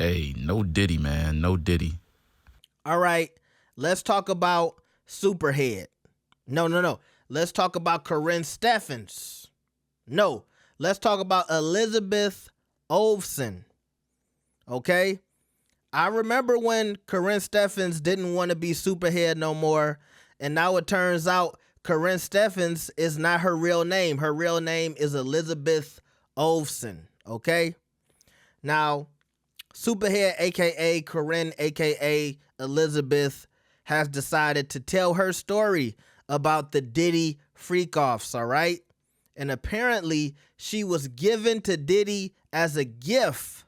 Hey, no Diddy, man. No Diddy. All right, let's talk about SuperHead. No. Let's talk about Corinne Steffens. No, let's talk about Elizabeth Olsen. Okay? I remember when Corinne Steffens didn't want to be SuperHead no more, and now it turns out Corinne Steffens is not her real name. Her real name is Elizabeth Olsen. Okay? Now, SuperHead, aka Corinne, aka Elizabeth, has decided to tell her story about the Diddy freak-offs, all right? And apparently, she was given to Diddy as a gift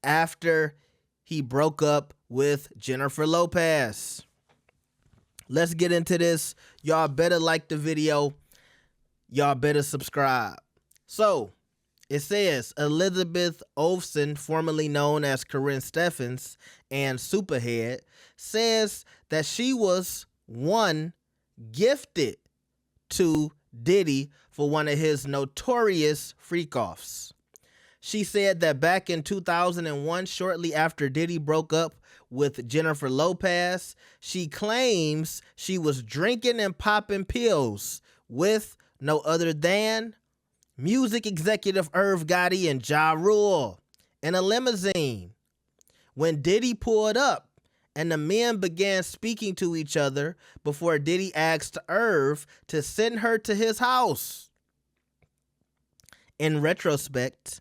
after he broke up with Jennifer Lopez. Let's get into this. Y'all better like the video. Y'all better subscribe. So, it says Elizabeth Olsen, formerly known as Corinne Steffens and SuperHead, says that she was gifted to Diddy for one of his notorious freak-offs. She said that back in 2001, shortly after Diddy broke up with Jennifer Lopez, she claims she was drinking and popping pills with no other than music executive Irv Gotti and Ja Rule in a limousine. When Diddy pulled up and the men began speaking to each other before Diddy asked Irv to send her to his house. In retrospect,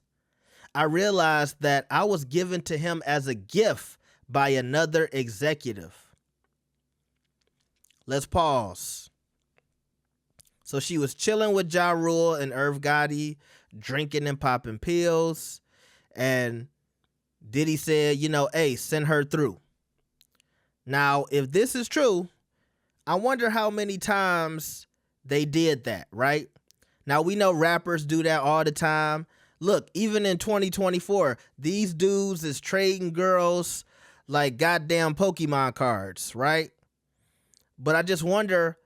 I realized that I was given to him as a gift by another executive. Let's pause. So she was chilling with Ja Rule and Irv Gotti, drinking and popping pills. And Diddy said, hey, send her through. Now, if this is true, I wonder how many times they did that, right? Now, we know rappers do that all the time. Look, even in 2024, these dudes is trading girls like goddamn Pokemon cards, right? But I just wonder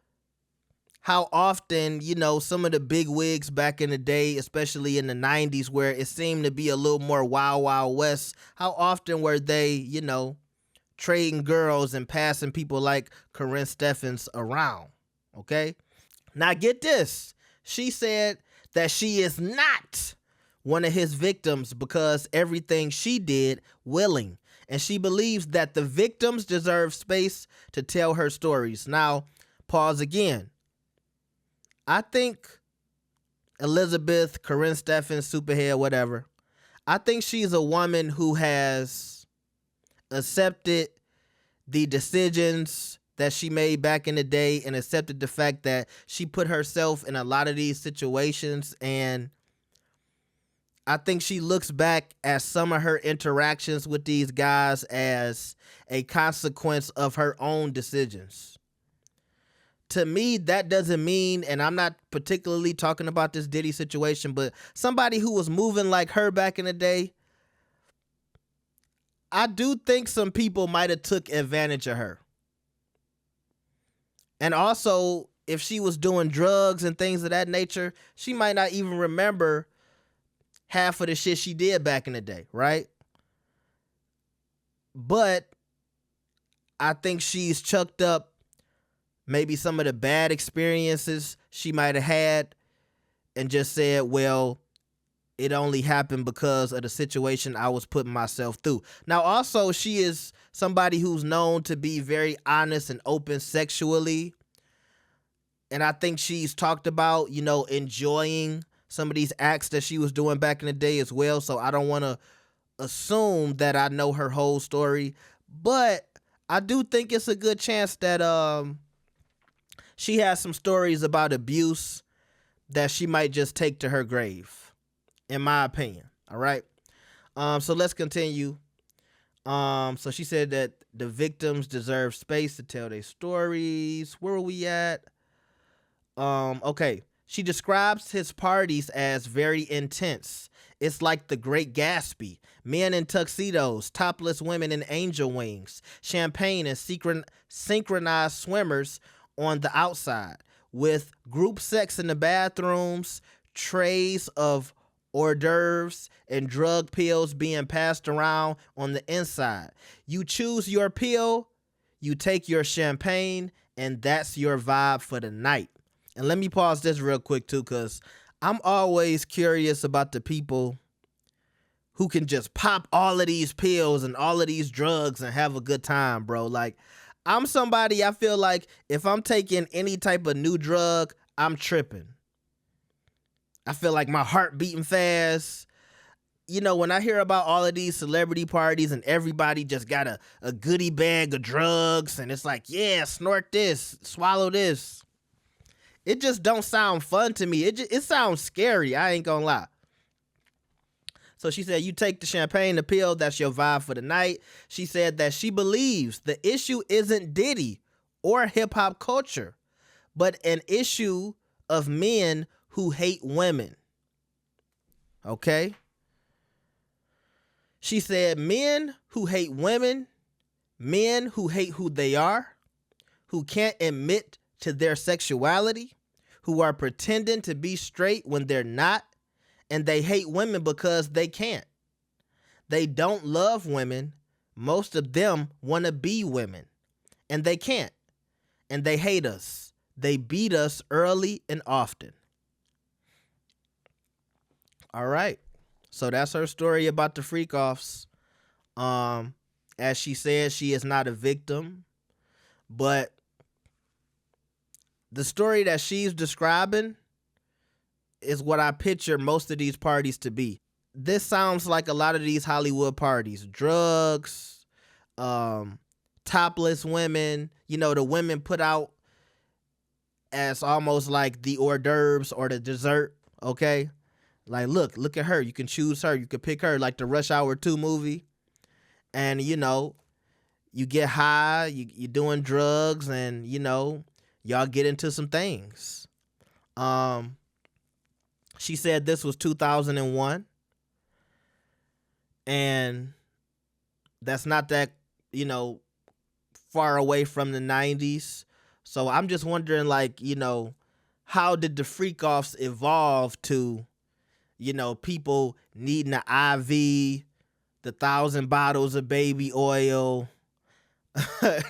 how often, some of the big wigs back in the day, especially in the 90s, where it seemed to be a little more wild, wild west, how often were they, trading girls and passing people like Corinne Steffens around, okay? Now get this. She said that she is not one of his victims because everything she did willing. And she believes that the victims deserve space to tell her stories. Now, pause again. I think Elizabeth, Corinne Steffens, SuperHead, whatever, I think she's a woman who has accepted the decisions that she made back in the day and accepted the fact that she put herself in a lot of these situations. And I think she looks back at some of her interactions with these guys as a consequence of her own decisions. To me, that doesn't mean, and I'm not particularly talking about this Diddy situation, but somebody who was moving like her back in the day, I do think some people might have took advantage of her. And also, if she was doing drugs and things of that nature, she might not even remember half of the shit she did back in the day, right? But I think she's chucked up maybe some of the bad experiences she might have had and just said, well, it only happened because of the situation I was putting myself through. Now, also, she is somebody who's known to be very honest and open sexually. And I think she's talked about, enjoying some of these acts that she was doing back in the day as well. So I don't want to assume that I know her whole story. But I do think it's a good chance that she has some stories about abuse that she might just take to her grave, in my opinion. All right. So let's continue. So she said that the victims deserve space to tell their stories. Where are we at? Okay. She describes his parties as very intense. It's like the Great Gatsby. Men in tuxedos, topless women in angel wings, champagne and synchronized swimmers on the outside, with group sex in the bathrooms, trays of hors d'oeuvres, and drug pills being passed around on the inside. You choose your pill, you take your champagne, and that's your vibe for the night. And let me pause this real quick too, because I'm always curious about the people who can just pop all of these pills and all of these drugs and have a good time, bro. Like, I'm somebody, I feel like if I'm taking any type of new drug, I'm tripping. I feel like my heart beating fast. You know, when I hear about all of these celebrity parties and everybody just got a goodie bag of drugs and it's like, yeah, snort this, swallow this. It just don't sound fun to me. It sounds scary. I ain't gonna lie. So she said, you take the champagne, the pill, that's your vibe for the night. She said that she believes the issue isn't Diddy or hip hop culture, but an issue of men who hate women. Okay? She said men who hate women, men who hate who they are, who can't admit to their sexuality, who are pretending to be straight when they're not, and they hate women because they can't. They don't love women. Most of them want to be women, and they can't. And they hate us. They beat us early and often. All right. So that's her story about the freak-offs. As she said, she is not a victim, but the story that she's describing is what I picture most of these parties to be. This sounds like a lot of these Hollywood parties. Drugs, topless women, you know, the women put out as almost like the hors d'oeuvres or the dessert, okay? Like, look at her. You can choose her. You can pick her, like the Rush Hour 2 movie. And, you know, you get high, you're doing drugs, and, you know, y'all get into some things. She said this was 2001. And that's not that, you know, far away from the 90s. So I'm just wondering, like, you know, how did the freak-offs evolve to, you know, people needing an IV, the 1,000 bottles of baby oil,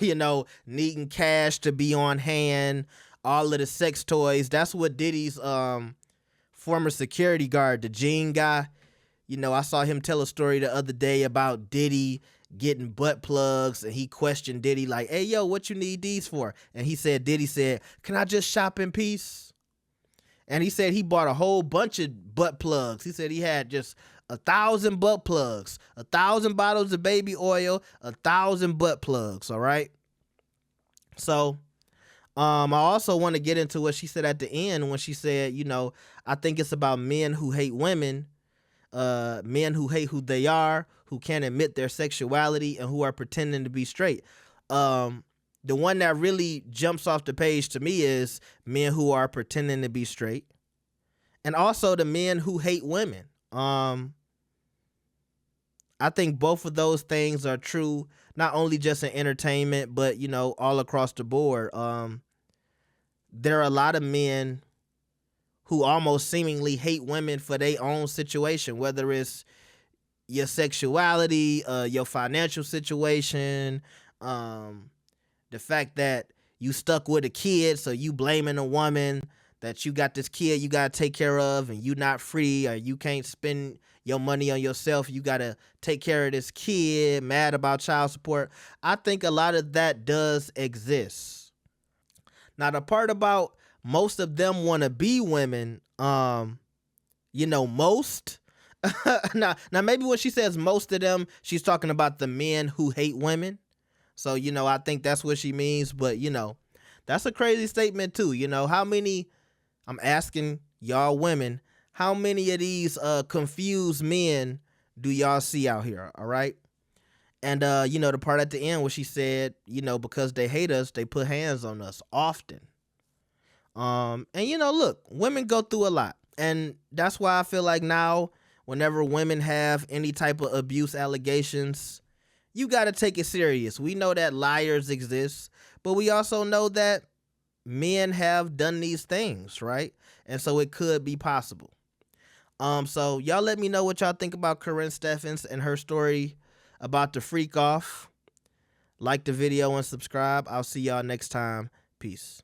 you know, needing cash to be on hand, all of the sex toys. That's what Diddy's former security guard, the Gene guy, you know, I saw him tell a story the other day about Diddy getting butt plugs, and he questioned Diddy like, hey, yo, what you need these for? And Diddy said, can I just shop in peace? And he said he bought a whole bunch of butt plugs. He said he had just 1,000 butt plugs, 1,000 bottles of baby oil, 1,000 butt plugs, all right? So I also want to get into what she said at the end when she said, you know, I think it's about men who hate women, men who hate who they are, who can't admit their sexuality, and who are pretending to be straight. The one that really jumps off the page to me is men who are pretending to be straight, and also the men who hate women. I think both of those things are true, not only just in entertainment, but, you know, all across the board. There are a lot of men who almost seemingly hate women for their own situation, whether it's your sexuality, your financial situation, the fact that you stuck with a kid, so you blaming a woman that you got this kid you got to take care of, and you not free, or you can't spend your money on yourself, you got to take care of this kid, mad about child support. I think a lot of that does exist. Now, the part about most of them want to be women, you know, most. now maybe when she says most of them, she's talking about the men who hate women. So, you know, I think that's what she means. But, you know, that's a crazy statement too. You know, how many, I'm asking y'all women, how many of these confused men do y'all see out here? All right. And, you know, the part at the end where she said, you know, because they hate us, they put hands on us often. And, you know, look, women go through a lot. And that's why I feel like now, whenever women have any type of abuse allegations, you got to take it serious. We know that liars exist, but we also know that men have done these things, right? And so it could be possible. So y'all let me know what y'all think about Corinne Steffens and her story about the FreEk-Off. Like the video and subscribe. I'll see y'all next time. Peace.